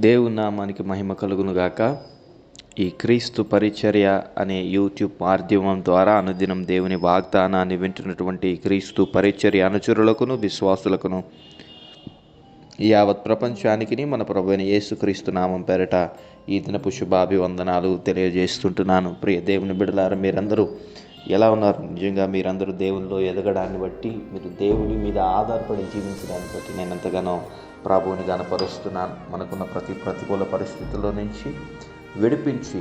దేవుని నామానికి మహిమ కలుగును గాక. ఈ క్రీస్తు పరిచర్య అనే యూట్యూబ్ మాధ్యమం ద్వారా అనుదినం దేవుని వాగ్దానాన్ని వింటున్నటువంటి క్రీస్తు పరిచర్య అనుచరులకును విశ్వాసులకును యావత్ ప్రపంచానికి మన ప్రభువైన యేసుక్రీస్తు నామం పేరట ఈ దినపు శుభాభివందనాలు తెలియజేస్తుంటున్నాను. ప్రియ దేవుని బిడ్డలారా, మీరందరూ ఎలా ఉన్నారు? నిజంగా మీరందరూ దేవునిలో ఎదగడాన్ని బట్టి, మీరు దేవుని మీద ఆధారపడి జీవించడాన్ని బట్టి నేను ఎంతగానో ప్రభువుని గనపరుస్తున్నాను. మనకున్న ప్రతికూల పరిస్థితుల్లో నుంచి విడిపించి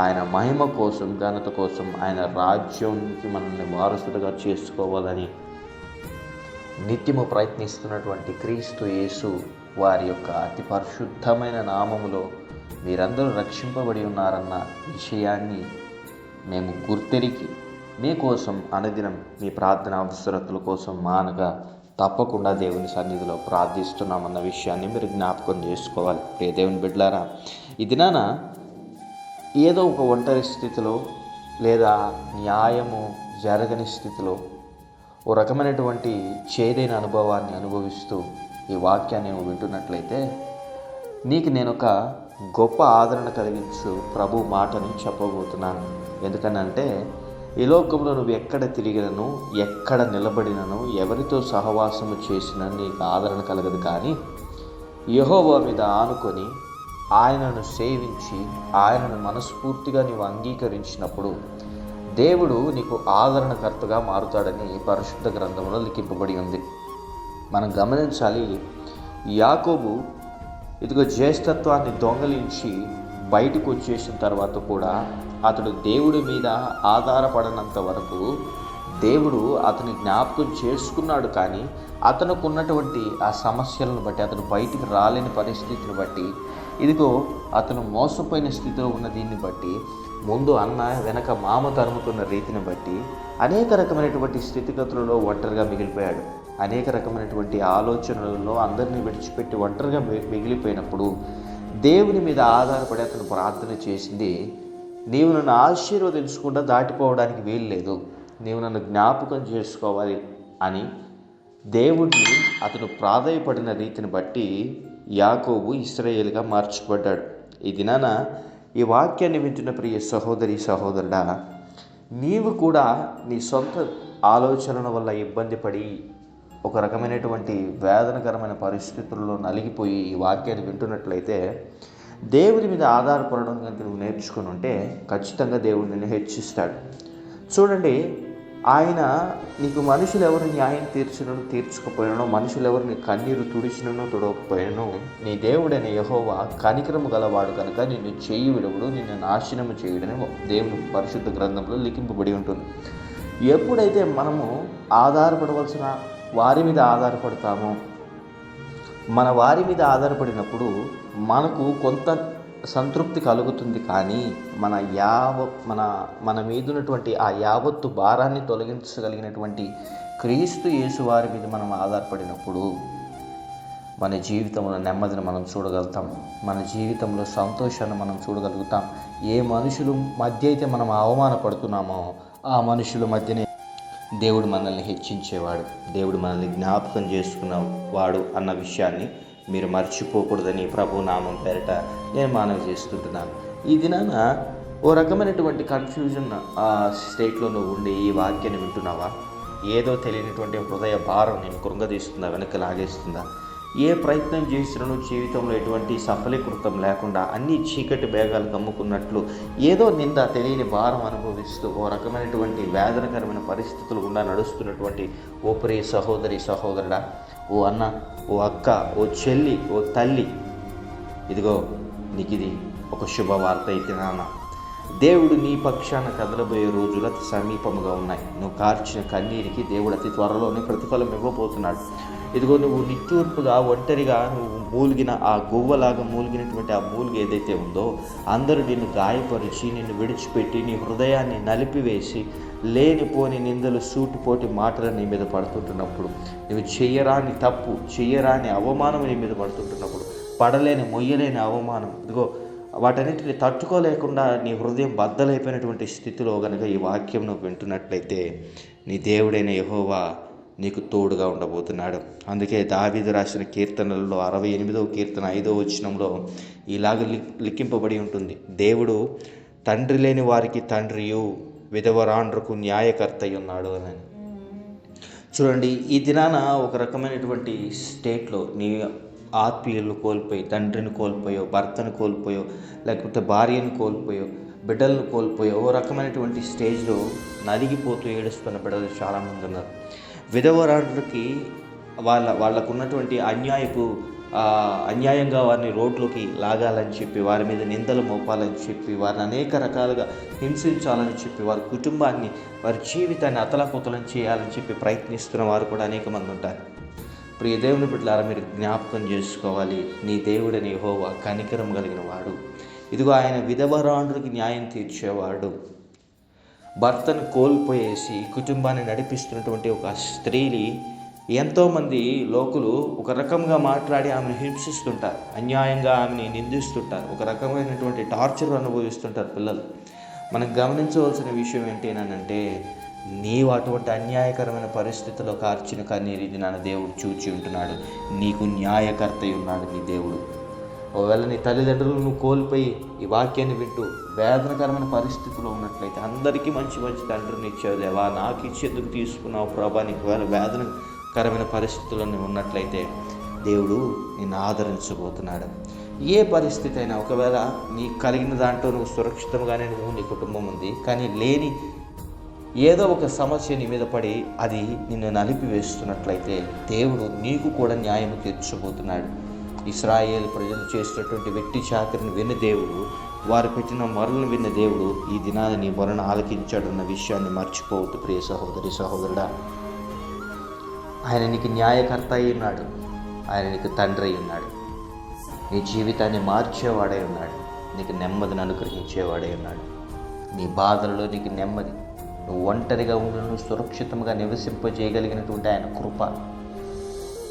ఆయన మహిమ కోసం, ఘనత కోసం, ఆయన రాజ్యానికి మనల్ని వారసులుగా చేసుకోవాలని నిత్యము ప్రయత్నిస్తున్నటువంటి క్రీస్తు యేసు వారి యొక్క అతి పరిశుద్ధమైన నామములో మీరందరూ రక్షింపబడి ఉన్నారన్న విషయాన్ని మేము గుర్తెరిగి మీకోసం అనుదినం మీ ప్రార్థన అవసరతల కోసం మానగా తప్పకుండా దేవుని సన్నిధిలో ప్రార్థిస్తున్నామన్న విషయాన్ని మీరు జ్ఞాపకం చేసుకోవాలి. ప్రియ దేవుని బిడ్డలారా, ఈ దినాన ఏదో ఒక ఒంటరి స్థితిలో లేదా న్యాయము జరగని స్థితిలో ఓ రకమైనటువంటి చేదైన అనుభవాన్ని అనుభవిస్తూ ఈ వాక్యాన్ని వింటున్నట్లయితే నీకు నేను ఒక గొప్ప ఆదరణ కలిగించు ప్రభు మాటని చెప్పబోతున్నాను. ఎందుకనంటే ఈ లోకంలో నువ్వు ఎక్కడ తిరిగినను, ఎక్కడ నిలబడినను, ఎవరితో సహవాసము చేసినా నీకు ఆదరణ కలగదు. కానీ యెహోవా మీద ఆనుకొని ఆయనను సేవించి ఆయనను మనస్ఫూర్తిగా నీవు అంగీకరించినప్పుడు దేవుడు నీకు ఆదరణకర్తగా మారుతాడని పరిశుద్ధ గ్రంథంలో లిఖింపబడి ఉంది. మనం గమనించాలి, యాకోబు ఇదిగో జ్యేష్ఠత్వాన్ని దొంగలించి బయటకు వచ్చేసిన తర్వాత కూడా అతడు దేవుడి మీద ఆధారపడనంత వరకు దేవుడు అతని జ్ఞాపకం చేసుకున్నాడు. కానీ అతనికి ఉన్నటువంటి ఆ సమస్యలను బట్టి, అతను బయటికి రాలేని పరిస్థితిని బట్టి, ఇదిగో అతను మోసపోయిన స్థితిలో ఉన్న దీన్ని బట్టి, ముందు అన్న వెనక మామ తరుముకున్న రీతిని బట్టి అనేక రకమైనటువంటి స్థితిగతులలో ఒంటరిగా మిగిలిపోయాడు. అనేక రకమైనటువంటి ఆలోచనలలో అందరినీ విడిచిపెట్టి ఒంటరిగా మిగిలిపోయినప్పుడు దేవుని మీద ఆధారపడి అతను ప్రార్థన చేసింది, నీవు నన్ను ఆశీర్వదించకుండా దాటిపోవడానికి వీలు లేదు, నీవు నన్ను జ్ఞాపకం చేసుకోవాలి అని దేవుడిని అతను ప్రాధేయపడిన రీతిని బట్టి యాకోబు ఇశ్రాయేలుగా మార్చబడ్డాడు. ఈ దినాన ఈ వాక్యాన్ని వింటున్న ప్రియ సహోదరి సహోదరుడా, నీవు కూడా నీ సొంత ఆలోచనల వల్ల ఇబ్బంది పడి ఒక రకమైనటువంటి వేదనకరమైన పరిస్థితుల్లో నలిగిపోయి ఈ వాక్యాన్ని వింటున్నట్లయితే దేవుని మీద ఆధారపడడం కనుక నువ్వు నేర్చుకుని ఉంటే ఖచ్చితంగా దేవుడు నిన్ను హెచ్చిస్తాడు. చూడండి, ఆయన నీకు మనుషులు ఎవరు న్యాయం తీర్చినను తీర్చకపోయినను, మనుషులు ఎవరు నీ కన్నీరు తుడిచినను తుడవకపోయినను, నీ దేవుడైన యెహోవా కనికరము గలవాడు కనుక నిన్ను చేయి విడవుడు, నిన్ను నాశనము చేయడని దేవుని పరిశుద్ధ గ్రంథంలో లిఖింపబడి ఉంటుంది. ఎప్పుడైతే మనము ఆధారపడవలసిన వారి మీద ఆధారపడతామో, మన వారి మీద ఆధారపడినప్పుడు మనకు కొంత సంతృప్తి కలుగుతుంది. కానీ మన మీద ఉన్నటువంటి ఆ యావత్తు భారాన్ని తొలగించగలిగినటువంటి క్రీస్తు యేసు వారి మీద మనం ఆధారపడినప్పుడు మన జీవితంలో నెమ్మదిని మనం చూడగలుగుతాం, మన జీవితంలో సంతోషాన్ని మనం చూడగలుగుతాం. ఏ మనుషుల మధ్య అయితే మనం అవమానపడుతున్నామో ఆ మనుషుల మధ్యనే దేవుడు మనల్ని హెచ్చించేవాడు, దేవుడు మనల్ని జ్ఞాపకం చేసుకున్నవాడు అన్న విషయాన్ని మీరు మర్చిపోకూడదని ప్రభు నామం పేరట నేను మనవి చేస్తుంటున్నాను. ఈ దినాన ఓ రకమైనటువంటి కన్ఫ్యూజన్ స్టేట్లో నువ్వు ఉండి ఈ వాక్యాన్ని వింటున్నావా? ఏదో తెలియనటువంటి హృదయ భారం నేను కృంగదీస్తుందా, వెనక్కి లాగేస్తుందా? ఏ ప్రయత్నం చేసినను జీవితంలో ఎటువంటి సఫలీకృతం లేకుండా అన్ని చీకటి బేగాలు కమ్ముకున్నట్లు ఏదో నింద తెలియని భారం అనుభవిస్తూ ఓ రకమైనటువంటి వేదనకరమైన పరిస్థితులు గుండా నడుస్తున్నటువంటి ఓ ప్రియ సహోదరి సహోదరుడా, ఓ అన్న, ఓ అక్క, ఓ చెల్లి, ఓ తల్లి, ఇదిగో నీకు ఇది ఒక శుభవార్త అయితే నాన్న. దేవుడు నీ పక్షాన కదలబోయే రోజులు అతి సమీపముగా ఉన్నాయి. నువ్వు కార్చిన కన్నీరికి దేవుడు అతి త్వరలోనే ప్రతిఫలం ఇవ్వబోతున్నాడు. ఇదిగో నువ్వు నిట్టూర్పుగా ఒంటరిగా నువ్వు మూలిగిన ఆ గువ్వలాగా మూలిగినటువంటి ఆ మూలిగ ఏదైతే ఉందో, అందరూ నిన్ను గాయపరిచి నిన్ను విడిచిపెట్టి నీ హృదయాన్ని నలిపివేసి లేనిపోని నిందలు సూటిపోటి మాటలు నీ మీద పడుతుంటున్నప్పుడు, నువ్వు చెయ్యరాని తప్పు, చెయ్యరాని అవమానం నీ మీద పడుతుంటున్నప్పుడు, పడలేని మొయ్యలేని అవమానం, ఇదిగో వాటన్నిటిని తట్టుకోలేకుండా నీ హృదయం బద్దలైపోయినటువంటి స్థితిలో కనుక ఈ వాక్యం నువ్వు వింటున్నట్లయితే నీ దేవుడైన యెహోవా నీకు తోడుగా ఉండబోతున్నాడు. అందుకే దావీదు రాసిన కీర్తనలలో 68వ కీర్తన 5వ వచనంలో ఇలాగ లిఖింపబడి ఉంటుంది: దేవుడు తండ్రి లేని వారికి తండ్రియు, విధవరాండ్రకు న్యాయకర్త అయి ఉన్నాడు అని. చూడండి, ఈ దినాన ఒక రకమైనటువంటి స్టేట్లో నీ ఆత్మీయులను కోల్పోయి, తండ్రిని కోల్పోయో, భర్తను కోల్పోయో, లేకపోతే భార్యను కోల్పోయో, బిడ్డలను కోల్పోయో, ఓ రకమైనటువంటి స్టేజ్లో నలిగిపోతూ ఏడుస్తున్న బిడ్డలు చాలామంది ఉన్నారు. విధవరాండ్రకి వాళ్ళకున్నటువంటి అన్యాయంగా వారిని రోడ్లోకి లాగాలని చెప్పి, వారి మీద నిందలు మోపాలని చెప్పి, వారిని అనేక రకాలుగా హింసించాలని చెప్పి, వారి కుటుంబాన్ని, వారి జీవితాన్ని అతలాకుతలం చేయాలని చెప్పి ప్రయత్నిస్తున్న వారు కూడా అనేక మంది ఉంటారు. ప్రియ దేవుని బిడ్డలారా, మీరు జ్ఞాపకం చేసుకోవాలి, నీ దేవుడని యెహోవా కనికరం కలిగిన వాడు. ఇదిగో ఆయన విధవరాండ్రుకి న్యాయం తీర్చేవాడు. భర్తను కోల్పోయేసి కుటుంబాన్ని నడిపిస్తున్నటువంటి ఒక స్త్రీని ఎంతోమంది లోకులు ఒక రకంగా మాట్లాడి ఆమెను హింసిస్తుంటారు, అన్యాయంగా ఆమెని నిందిస్తుంటారు, ఒక రకమైనటువంటి టార్చర్ అనుభవిస్తుంటారు పిల్లలు. మనం గమనించవలసిన విషయం ఏంటంటే, నీవు అటువంటి అన్యాయకరమైన పరిస్థితుల్లో కార్చిన కన్నీరు ఇది నా దేవుడు చూచి ఉంటున్నాడు. నీకు న్యాయకర్త ఉన్నాడు నీ దేవుడు. ఒకవేళ నీ తల్లిదండ్రులు నువ్వు కోల్పోయి ఈ వాక్యాన్ని వింటూ వేదనకరమైన పరిస్థితిలో ఉన్నట్లయితే, అందరికీ మంచి మంచి తండ్రిని ఇచ్చావు దేవా, నాకు ఇచ్చేందుకు తీసుకున్నావు ప్రభా, నీకు ఒకవేళ వేదనకరమైన పరిస్థితుల్లో నువ్వు ఉన్నట్లయితే దేవుడు నిన్ను ఆదరించబోతున్నాడు. ఏ పరిస్థితి అయినా, ఒకవేళ నీకు కలిగిన దాంట్లో నువ్వు సురక్షితంగానే నువ్వు, నీ కుటుంబం ఉంది, కానీ లేని ఏదో ఒక సమస్య నీ మీద పడి అది నిన్ను నలిపివేస్తున్నట్లయితే దేవుడు నీకు కూడా న్యాయం తీర్చబోతున్నాడు. ఇశ్రాయేలు ప్రజలు చేసినటువంటి వెట్టి చాకరిని విన్న దేవుడు, వారు పెట్టిన మొరలను విన్న దేవుడు ఈ దినాన్ని నీ మొరను ఆలకించాడన్న విషయాన్ని మర్చిపోవద్దు ప్రియ సహోదరి సహోదరుడా. ఆయన నీకు న్యాయకర్త అయి ఉన్నాడు, ఆయన నీకు తండ్రి అయి ఉన్నాడు, నీ జీవితాన్ని మార్చేవాడై ఉన్నాడు, నీకు నెమ్మదిని అనుగ్రహించేవాడై ఉన్నాడు. నీ బాధలలో నీకు నెమ్మది, నువ్వు ఒంటరిగా ఉండి నువ్వు సురక్షితంగా నివసింపజేయగలిగినటువంటి ఆయన కృప.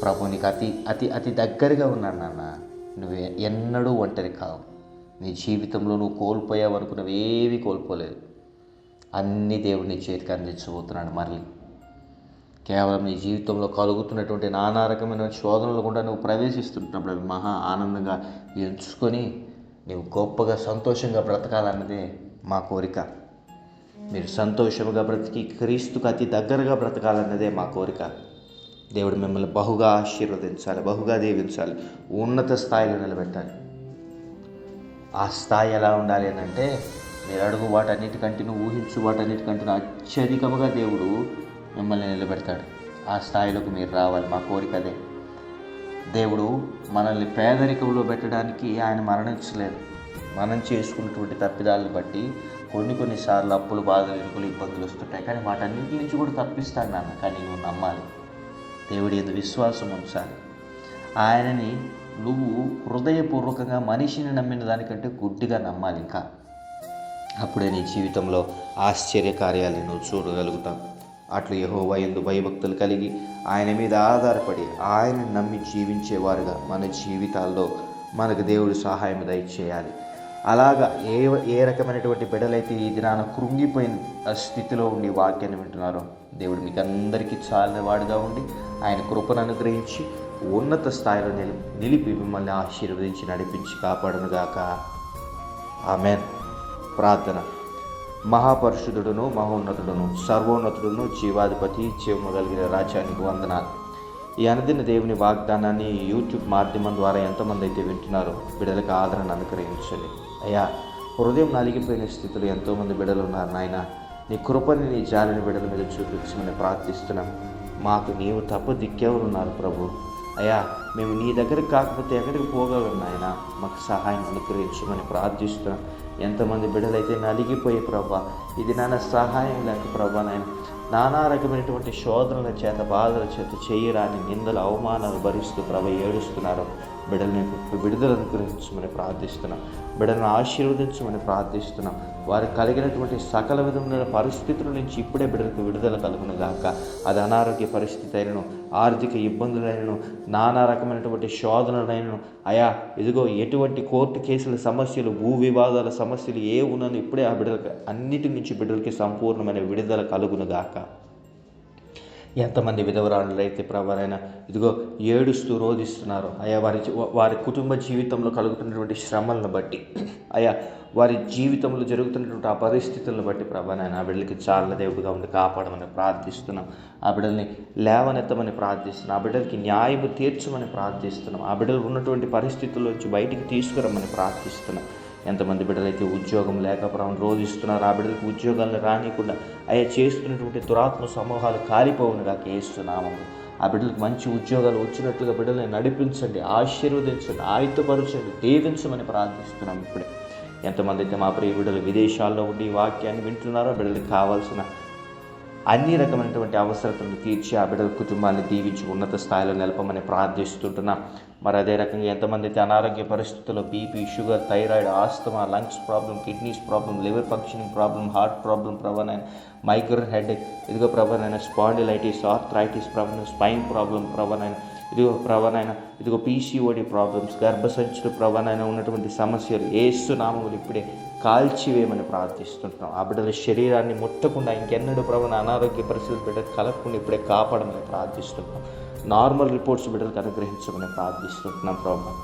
ప్రభు నీకు అతి అతి అతి దగ్గరగా ఉన్నాను నాన్న. నువ్వు ఎన్నడూ ఒంటరి కావు. నీ జీవితంలో నువ్వు కోల్పోయావు అనుకున్నవి ఏవి కోల్పోలేదు. అన్నీ దేవుడు నీ చేతికి అందించబోతున్నాడు. మళ్ళీ కేవలం నీ జీవితంలో కలుగుతున్నటువంటి నానా రకమైన శోధనలు కూడా నువ్వు ప్రవేశిస్తున్నప్పుడు అవి మహా ఆనందంగా ఎంచుకొని నువ్వు గొప్పగా సంతోషంగా బ్రతకాలన్నదే మా కోరిక. మీరు సంతోషంగా బ్రతికి క్రీస్తుకు అతి దగ్గరగా బ్రతకాలన్నదే మా కోరిక. దేవుడు మిమ్మల్ని బహుగా ఆశీర్వదించాలి, బహుగా దీవించాలి, ఉన్నత స్థాయిలో నిలబెట్టాలి. ఆ స్థాయి ఎలా ఉండాలి అని అంటే, మీరు అడుగు వాటన్నిటికంటే, నువ్వు ఊహించు వాటన్నిటికంటే అత్యధికముగా దేవుడు మిమ్మల్ని నిలబెడతాడు. ఆ స్థాయిలోకి మీరు రావాలి. మా కోరిక అదే. దేవుడు మనల్ని పేదరికంలో పెట్టడానికి ఆయన మరణించలేదు. మనం చేసుకున్నటువంటి తప్పిదాలను బట్టి కొన్నిసార్లు అప్పులు, బాధలు, ఇరుకులు, ఇబ్బందులు వస్తుంటాయి. కానీ వాటన్నిటి నుంచి కూడా తప్పిస్తాడు నాన్న. కానీ నువ్వు నమ్మాలి, దేవుడి యందు విశ్వాసం ఉంచాలి. ఆయనని నువ్వు హృదయపూర్వకంగా మనిషిని నమ్మిన దానికంటే గుడ్డిగా నమ్మాలి. ఇంకా అప్పుడే నీ జీవితంలో ఆశ్చర్యకార్యాలను నువ్వు చూడగలుగుతావు. అట్లు యెహోవా యందు భయభక్తులు కలిగి ఆయన మీద ఆధారపడి ఆయనను నమ్మి జీవించేవారుగా మన జీవితాల్లో మనకు దేవుడు సహాయం దయచేయాలి. అలాగా ఏ రకమైనటువంటి బిడ్డలైతే ఈ దినాన కృంగిపోయిన స్థితిలో ఉండి వాక్యాన్ని వింటున్నారో, దేవుడు మీకు అందరికీ చాలిన వాడుగా ఉండి ఆయన కృపను అనుగ్రహించి ఉన్నత స్థాయిలో నిలిపి మిమ్మల్ని ఆశీర్వదించి నడిపించి కాపాడునుగాక. ఆమేన్. ప్రార్థన. మహాపరిశుద్ధుడును, మహోన్నతుడును, సర్వోన్నతుడును, జీవాధిపతి, జీవము కలిగిన రాజ్యానికి వందనాలు. ఈ అనుదిన దేవుని వాగ్దానాన్ని యూట్యూబ్ మాధ్యమం ద్వారా ఎంతమంది అయితే వింటున్నారో బిడ్డలకు ఆదరణ అనుగ్రహించండి అయ్యా. హృదయం నలిగిపోయిన స్థితిలో ఎంతోమంది బిడ్డలు ఉన్నారు నాయన. నీ కృపని, నీ జాలిని బిడ్డల మీద చూపించమని ప్రార్థిస్తున్నాం. మాకు నీవు తప్ప దిక్కెవరున్నారు ప్రభు అయ్యా. మేము నీ దగ్గరికి కాకపోతే ఎక్కడికి పోగలం నాయన. మాకు సహాయం అనుగ్రహించమని ప్రార్థిస్తున్నాం. ఎంతమంది బిడ్డలైతే నలిగిపోయే ప్రభా, ఇది నాన్న సహాయం లేక ప్రభా నాయన నానా రకమైనటువంటి శోధనల చేత, బాధల చేత, చేయరాని నిందలు, అవమానాలు భరిస్తూ ప్రభ ఏడుస్తున్నారు. బిడ్డల్ని విడుదల అనుగ్రహించమని ప్రార్థిస్తున్నాం. బిడ్డలను ఆశీర్వదించమని ప్రార్థిస్తున్నాం. వారికి కలిగినటువంటి సకల విధమైన పరిస్థితుల నుంచి ఇప్పుడే బిడ్డలకు విడుదల కలుగును గాక. అది అనారోగ్య పరిస్థితి అయినను, ఆర్థిక ఇబ్బందులైనను, నానా రకమైనటువంటి శోధనలైనను అయా, ఇదిగో ఎటువంటి కోర్టు కేసుల సమస్యలు, భూ వివాదాల సమస్యలు ఏ ఉన్నను ఇప్పుడే ఆ బిడ్డలకు అన్నిటి నుంచి బిడ్డలకి సంపూర్ణమైన విడుదల కలుగును గాక. ఎంతమంది విధవరాళ్ళు అయితే ప్రభానైనా ఇదిగో ఏడుస్తూ రోధిస్తున్నారు అయ్యా, వారి కుటుంబ జీవితంలో కలుగుతున్నటువంటి శ్రమలను బట్టి, అయ్యా వారి జీవితంలో జరుగుతున్నటువంటి ఆ పరిస్థితులను బట్టి ప్రభానైనా ఆ బిడ్డలకి చాలా దేవుడిగా ఉండి కాపాడమని ప్రార్థిస్తున్నాం. ఆ బిడ్డల్ని లేవనెత్తమని ప్రార్థిస్తున్నాం. ఆ బిడ్డలకి న్యాయము తీర్చమని ప్రార్థిస్తున్నాం. ఆ బిడ్డలు ఉన్నటువంటి పరిస్థితుల్లోంచి బయటికి తీసుకురమ్మని ప్రార్థిస్తున్నాం. ఎంతమంది బిడ్డలైతే ఉద్యోగం లేక రోధిస్తున్నారు, ఆ బిడ్డలకు ఉద్యోగాలను రానియకుండా అయ్యా చేస్తున్నటువంటి దురాత్మ సమూహాలు కాలిపోవునుగా యేసునామములో. ఆ బిడ్డలకు మంచి ఉద్యోగాలు వచ్చినట్లుగా బిడ్డల్ని నడిపించండి, ఆశీర్వదించండి, ఆయుధపరచండి, దీవించమని ప్రార్థిస్తున్నాం. ఇప్పుడే ఎంతమంది అయితే మా ప్రియ బిడ్డలు విదేశాల్లో ఉండి ఈ వాక్యాన్ని వింటున్నారో బిడ్డలకు కావాల్సిన అన్ని రకమైనటువంటి అవసరతలను తీర్చి ఆ బిడ్డల కుటుంబాన్ని దీవించి ఉన్నత స్థాయిలో నిలపమని ప్రార్థిస్తుంటున్నాం. మరి అదే రకంగా ఎంతమంది అయితే అనారోగ్య పరిస్థితుల్లో BP, sugar, thyroid, asthma, lungs problem, kidneys problem, liver functioning problem, heart problem ప్రభానైనా, మైగ్రేన్ హెడేక్, ఇదిగో ప్రభానైనా స్పాండిలైటిస్, ఆర్థరైటిస్ ప్రభావం, స్పైన్ ప్రాబ్లం ప్రభానైనా, ఇదిగో ప్రభానైనా, ఇదిగో పీసీఓడి ప్రాబ్లమ్స్, గర్భసంచులు ప్రభానైనా ఉన్నటువంటి సమస్యలు యేసు నామములో ఇప్పుడే కాల్చివేయమని ప్రార్థిస్తుంటున్నాం. ఆ బిడ్డల శరీరాన్ని ముట్టకుండా ఇంకెన్నడూ ప్రభాన అనారోగ్య పరిస్థితులు బిడ్డకు కలగకుండా ఇప్పుడే కాపాడమని ప్రార్థిస్తున్నాం. నార్మల్ రిపోర్ట్స్ బిడ్డలకు అనుగ్రహించమని ప్రార్థిస్తుంటున్నాం ప్రభావ.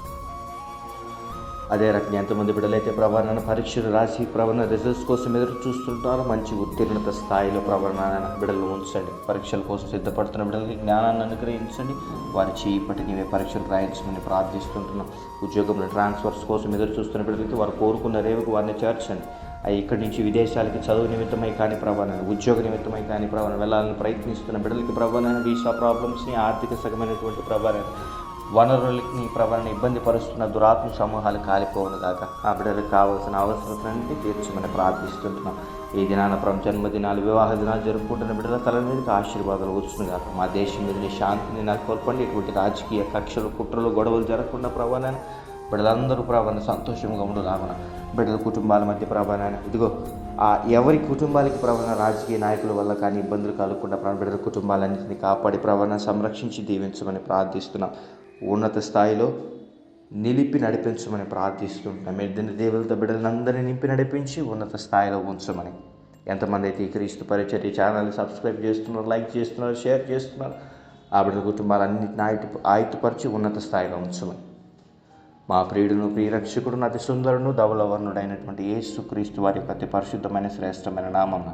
అదే రకంగా ఎంతమంది బిడ్డలైతే ప్రభావాన్ని పరీక్షలు రాసి ప్రభావ రిజల్ట్స్ కోసం ఎదురు చూస్తుంటారో మంచి ఉత్తీర్ణత స్థాయిలో ప్రభావాన్ని బిడ్డలు ఉంచండి. పరీక్షల కోసం సిద్ధపడుతున్న బిడ్డలకి జ్ఞానాన్ని అనుగ్రహించండి. వారి చేపట్టి నీవే పరీక్షలు రాయించమని ప్రార్థిస్తుంటున్నాం. ఉద్యోగంలో ట్రాన్స్ఫర్స్ కోసం ఎదురు చూస్తున్న బిడ్డలకి వారు కోరుకున్న రేవుకు వారిని చేర్చండి. ఇక్కడి నుంచి విదేశాలకి చదువు నిమిత్తమై కానీ ప్రభావాన్ని, ఉద్యోగ నిమిత్తమై కానీ ప్రభావాన్ని వెళ్ళాలని ప్రయత్నిస్తున్న బిడ్డలకి ప్రభావాన్ని వీసా ప్రాబ్లమ్స్ని, ఆర్థిక సగమైనటువంటి ప్రభావాన్ని, వనరులకి ప్రభావాన్ని ఇబ్బంది పరుస్తున్న దురాత్మ సమూహాలు కాలిపోవును కాక ఆ బిడ్డలకు కావాల్సిన అవసరతలన్నీ తీర్చమని ప్రార్థిస్తుంటున్నాం. ఈ దినాన జన్మదినాలు, వివాహ దినాలు జరుపుకుంటున్న బిడ్డల తల మీదకి ఆశీర్వాదాలు వచ్చును కాక. మా దేశం మీద శాంతిని నాకు కోల్పండి. ఇటువంటి రాజకీయ కక్షలు, కుట్రలు, గొడవలు జరగకుండా ప్రభావాన్ని బిడ్డలందరూ ప్రభావాన్ని సంతోషంగా ఉండలాగన బిడ్డల కుటుంబాల మధ్య ప్రభావాన్ని, ఇదిగో ఎవరి కుటుంబాలకి ప్రభావ రాజకీయ నాయకుల వల్ల కానీ ఇబ్బందులు కలగకుండా బిడ్డల కుటుంబాలన్నింటినీ కాపాడి ప్రభావాన్ని సంరక్షించి దీవించమని ప్రార్థిస్తున్నాం. ఉన్నత స్థాయిలో నిలిపి నడిపించమని ప్రార్థిస్తుంటున్నాం. మీరు దేవులతో బిడ్డలందరినీ నింపి నడిపించి ఉన్నత స్థాయిలో ఉంచమని. ఎంతమంది అయితే ఈ క్రీస్తు పరిచర్య ఛానల్ని సబ్స్క్రైబ్ చేస్తున్నారు, లైక్ చేస్తున్నారు, షేర్ చేస్తున్నారు, ఆ బిడ్డల కుటుంబాలన్నింటినీ ఆయుధపరిచి ఉన్నత స్థాయిలో ఉంచమని. మా ప్రియుడును, ప్రియరక్షకుడును, అతి సుందరును, ధవలవర్ణుడైనటువంటి యేసుక్రీస్తు వారి యొక్క అతి పరిశుద్ధమైన శ్రేష్టమైన నామం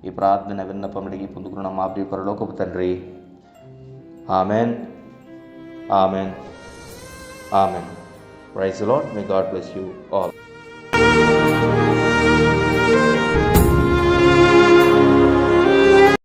ఈ ప్రార్థన విన్నపం అడిగి పొందుకున్న మా ప్రియ పరలోకపు తండ్రి. Amen, amen, amen. Praise the Lord. May God bless you all.